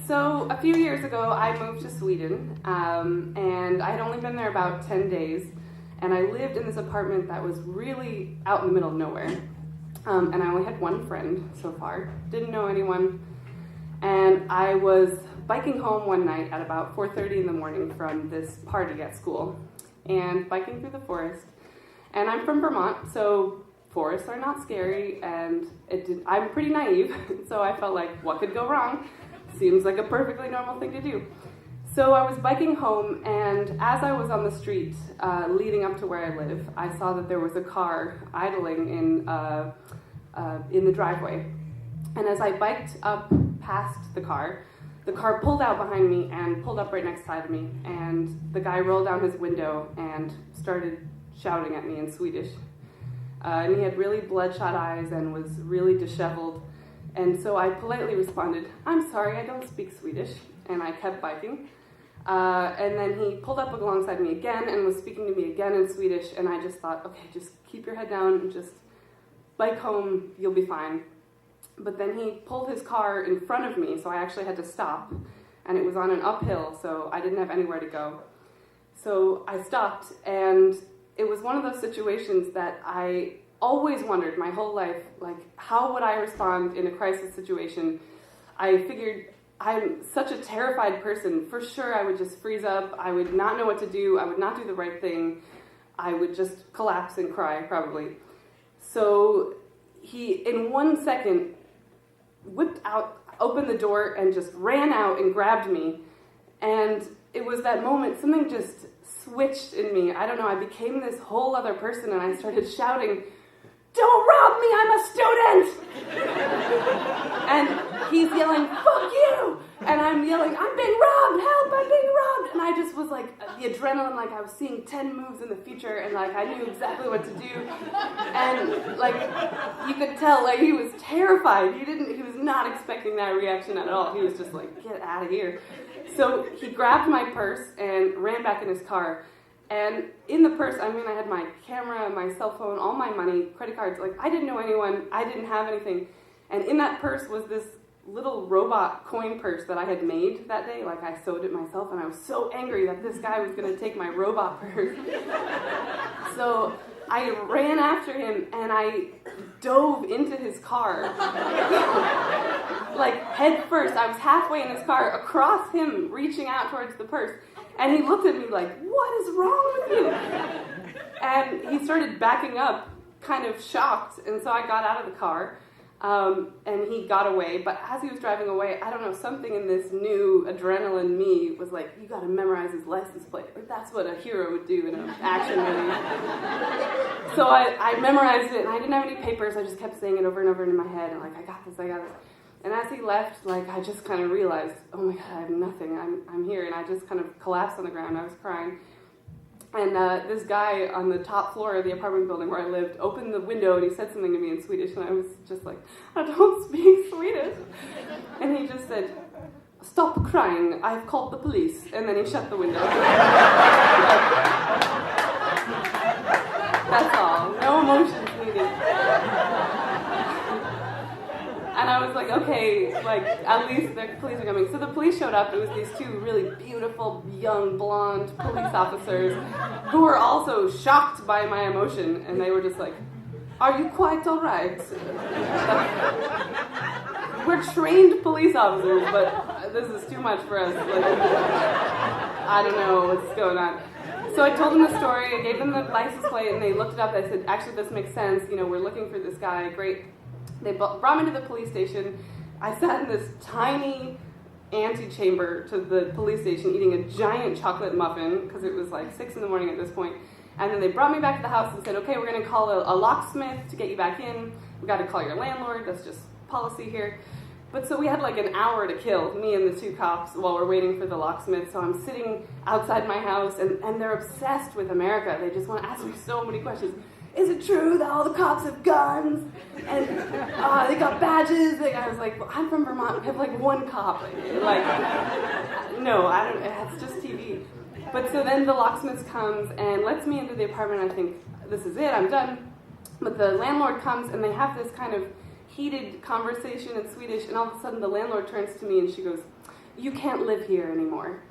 So a few years ago, I moved to Sweden, and I had only been there about 10 days, and I lived in this apartment that was really out in the middle of nowhere, and I only had one friend so far, didn't know anyone, and I was biking home one night at about 4:30 in the morning from this party at school, and biking through the forest, and I'm from Vermont, so forests are not scary, and I'm pretty naive, so I felt like, what could go wrong? Seems like a perfectly normal thing to do. So I was biking home, and as I was on the street leading up to where I live, I saw that there was a car idling in the driveway. And as I biked up past the car pulled out behind me and pulled up right next side of me, and the guy rolled down his window and started shouting at me in Swedish. And he had really bloodshot eyes and was really disheveled. And so I politely responded, "I'm sorry, I don't speak Swedish," and I kept biking. And then he pulled up alongside me again and was speaking to me again in Swedish, and I just thought, okay, just keep your head down and just bike home, you'll be fine. But then he pulled his car in front of me, so I actually had to stop, and it was on an uphill, so I didn't have anywhere to go. So I stopped, and it was one of those situations that I always wondered my whole life, like, how would I respond in a crisis situation? I figured I'm such a terrified person. For sure, I would just freeze up. I would not know what to do. I would not do the right thing. I would just collapse and cry, probably. So he, in 1 second, whipped out, opened the door, and just ran out and grabbed me. And it was that moment, something just switched in me. I don't know, I became this whole other person, and I started shouting, "Don't rob me, I'm a student!" And he's yelling, "Fuck you!" And I'm yelling, "I'm being robbed, help, I'm being robbed!" And I just was like, the adrenaline, like I was seeing 10 moves in the future, and like I knew exactly what to do. And like, you could tell, like he was terrified. He was not expecting that reaction at all. He was just like, "Get out of here." So he grabbed my purse and ran back in his car. And in the purse, I mean, I had my camera, my cell phone, all my money, credit cards. Like, I didn't know anyone. I didn't have anything. And in that purse was this little robot coin purse that I had made that day. Like, I sewed it myself, and I was so angry that this guy was going to take my robot purse. So I ran after him, and I dove into his car. Like, head first. I was halfway in his car, across him, reaching out towards the purse. And he looked at me like, "What is wrong with you?" And he started backing up, kind of shocked. And so I got out of the car, and he got away. But as he was driving away, I don't know, something in this new adrenaline me was like, you got to memorize his license plate. Like, that's what a hero would do in an action movie. So I memorized it, and I didn't have any papers. I just kept saying it over and over in my head. And like, I got this, I got this. And as he left, like, I just kind of realized, oh my God, I have nothing. I'm here. And I just kind of collapsed on the ground. I was crying. And this guy on the top floor of the apartment building where I lived opened the window, and he said something to me in Swedish. And I was just like, I don't speak Swedish. And he just said, "Stop crying. I've called the police." And then he shut the window. That's all. No emotions needed. And I was like, okay, like, at least the police are coming. So the police showed up. It was these two really beautiful, young, blonde police officers who were also shocked by my emotion. And they were just like, "Are you quite all right?" We're trained police officers, but this is too much for us. Like, I don't know what's going on. So I told them the story. I gave them the license plate, and they looked it up. They said, "Actually, this makes sense. You know, we're looking for this guy. Great." They brought me to the police station. I sat in this tiny antechamber to the police station eating a giant chocolate muffin because it was like 6 a.m. at this point. And then they brought me back to the house and said, "Okay, we're going to call a locksmith to get you back in. We've got to call your landlord. That's just policy here." But so we had like an hour to kill, me and the two cops, while we're waiting for the locksmith. So I'm sitting outside my house, and they're obsessed with America. They just want to ask me so many questions. Is it true that all the cops have guns? And they got badges? I was like, well, I'm from Vermont. We have like one cop. Like, no, I don't. It's just TV. But so then the locksmith comes and lets me into the apartment. I think, this is it, I'm done. But the landlord comes and they have this kind of heated conversation in Swedish, and all of a sudden the landlord turns to me and she goes, you can't live here anymore.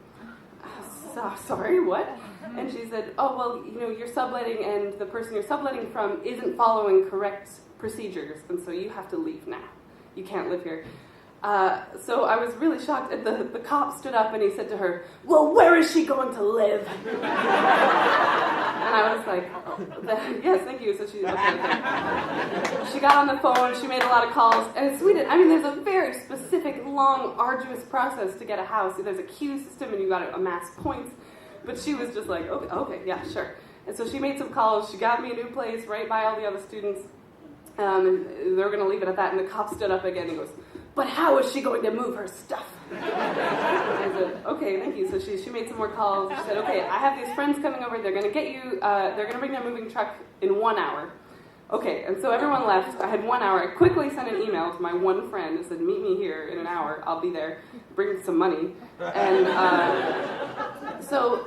Sorry, what? And she said, oh, well, you're subletting, and the person you're subletting from isn't following correct procedures, and so you have to leave now. You can't live here. So I was really shocked, and the cop stood up and he said to her, well, where is she going to live? And I was like, yes, thank you. So she got on the phone, she made a lot of calls, and in Sweden, there's a very specific, long, arduous process to get a house. There's a queue system, and you got to amass points. But she was just like, okay, yeah, sure. And so she made some calls, she got me a new place right by all the other students, and they were going to leave it at that, and the cop stood up again and he goes, but how is she going to move her stuff? And I said, okay, thank you. So she made some more calls. She said, okay, I have these friends coming over. They're going to get you, they're going to bring their moving truck in 1 hour. Okay, and so everyone left. I had 1 hour. I quickly sent an email to my one friend and said, meet me here in an hour. I'll be there. Bring some money. And so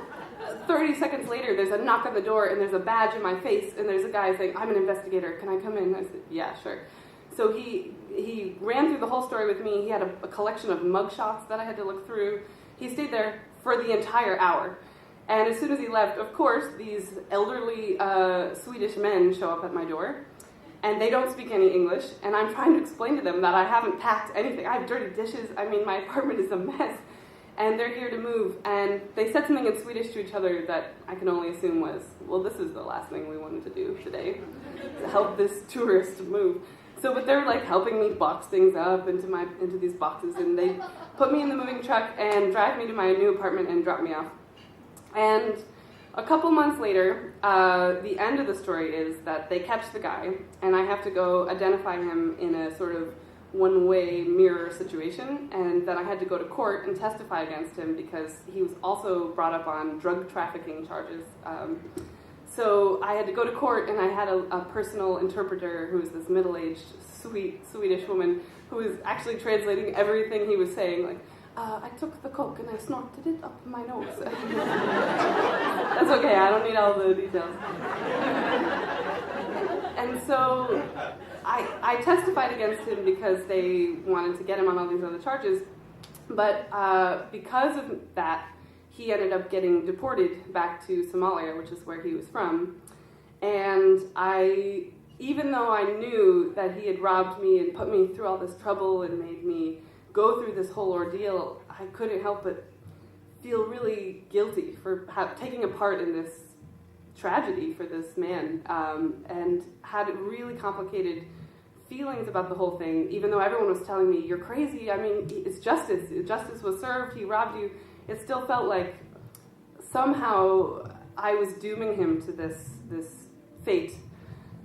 30 seconds later, there's a knock on the door, and there's a badge in my face, and there's a guy saying, I'm an investigator. Can I come in? I said, yeah, sure. So he ran through the whole story with me. He had a collection of mugshots that I had to look through. He stayed there for the entire hour. And as soon as he left, of course, these elderly Swedish men show up at my door. And they don't speak any English. And I'm trying to explain to them that I haven't packed anything. I have dirty dishes. My apartment is a mess. And they're here to move. And they said something in Swedish to each other that I can only assume was, well, this is the last thing we wanted to do today, to help this tourist move. So, but they're like helping me box things up into these boxes, and they put me in the moving truck and drive me to my new apartment and drop me off. And a couple months later, the end of the story is that they catch the guy, and I have to go identify him in a sort of one-way mirror situation, and then I had to go to court and testify against him because he was also brought up on drug trafficking charges. So I had to go to court, and I had a personal interpreter who was this middle-aged, sweet Swedish woman who was actually translating everything he was saying, like, I took the coke and I snorted it up my nose. That's okay, I don't need all the details. And so I testified against him because they wanted to get him on all these other charges, but because of that, he ended up getting deported back to Somalia, which is where he was from. And even though I knew that he had robbed me and put me through all this trouble and made me go through this whole ordeal, I couldn't help but feel really guilty for taking a part in this tragedy for this man, and had really complicated feelings about the whole thing, even though everyone was telling me, you're crazy, it's justice. Justice was served, he robbed you. It still felt like somehow I was dooming him to this fate.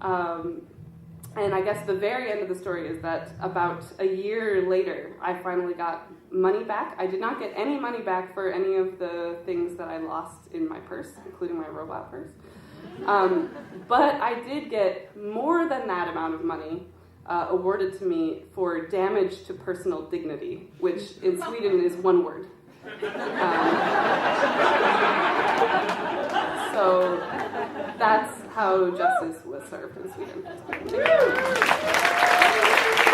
And I guess the very end of the story is that about a year later, I finally got money back. I did not get any money back for any of the things that I lost in my purse, including my robot purse. But I did get more than that amount of money awarded to me for damage to personal dignity, which in Sweden is one word. So that's how justice was served in Sweden. Thank you.